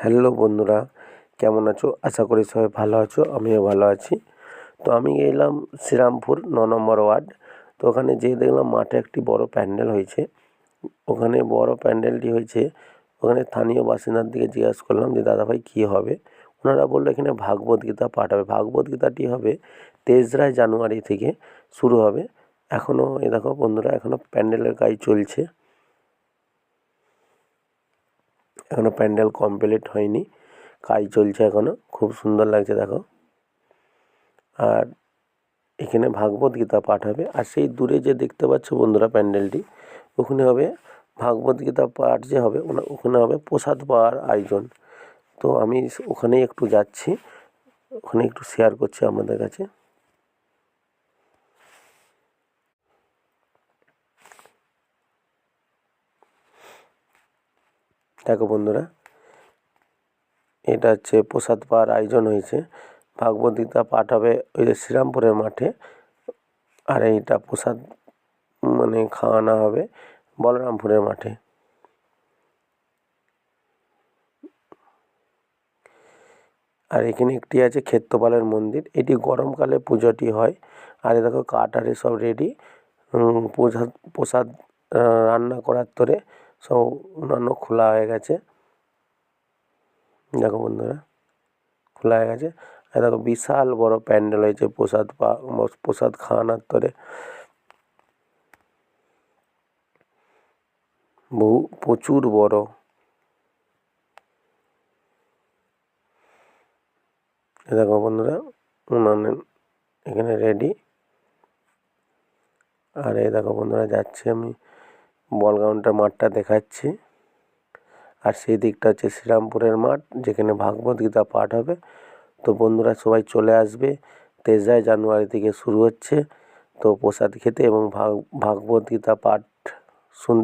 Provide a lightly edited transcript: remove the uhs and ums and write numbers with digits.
Hello বন্ধুরা, কেমন আছো? আশা করি সবাই ভালো আছো, আমিও ভালো আছি। তো আমি এলাম শ্রীরামপুর ৯ নম্বর ওয়ার্ড। তো ওখানে যেয়ে দেখলাম মাঠে একটি বড় প্যান্ডেল হয়েছে। ওখানে বড় প্যান্ডেলটি হয়েছে, ওখানে স্থানীয় বাসিন্দার দিকে জিজ্ঞাসা করলাম যে দাদাভাই কী হবে। ওনারা বললো এখানে ভাগবত গীতা পাঠ হবে। ভাগবত গীতাটি হবে ৩রা জানুয়ারি থেকে শুরু হবে। এখনও এ দেখো বন্ধুরা, এখনও প্যান্ডেলের কাজ চলছে, এখনও প্যান্ডেল কমপ্লিট হয়নি, কাজ চলছে এখনও। খুব সুন্দর লাগছে দেখো। আর এখানে ভাগবত গীতা পাঠ হবে। আর সেই দূরে যে দেখতে পাচ্ছ বন্ধুরা প্যান্ডেলটি, ওখানে হবে ভাগবত গীতা পাঠ যে হবে, ওখানে হবে প্রসাদ পাওয়ার আয়োজন। তো আমি ওখানেই একটু যাচ্ছি, ওখানে একটু শেয়ার করছি আপনাদের কাছে। দেখো বন্ধুরা, এটা হচ্ছে প্রসাদ পাওয়ার আয়োজন হয়েছে। ভাগবত গীতা পাঠ হবে ওই যে শ্রীরামপুরের মাঠে। আর এইটা প্রসাদ খাওয়ানো হবে বলরামপুরের মাঠে। আর এখানে একটি আছে ক্ষেত্রপালের মন্দির, এটি গরমকালে পুজোটি হয়। আর এ দেখো কাঠারে সব রেডি, প্রসাদ রান্না করার তরে সব অন্যান্য খোলা হয়ে গেছে। দেখো বন্ধুরা, খোলা হয়ে গেছে। আর দেখো বিশাল বড় প্যান্ডেল হয়েছে প্রসাদ খাওয়ানোর তরে। প্রচুর বড়। দেখো বন্ধুরা, উনানে এখানে রেডি। আর এই দেখো বন্ধুরা, যাচ্ছি আমি বলগ্রাউন্ডের মাঠটা দেখাচ্ছি। আর সেই দিকটা হচ্ছে শ্রীরামপুরের মাঠ, যেখানে ভাগবত গীতা পাঠ হবে। তো বন্ধুরা সবাই চলে আসবে, ৩রা জানুয়ারি থেকে শুরু হচ্ছে। তো প্রসাদ খেতে এবং ভাগবত গীতা পাঠ শুনতে।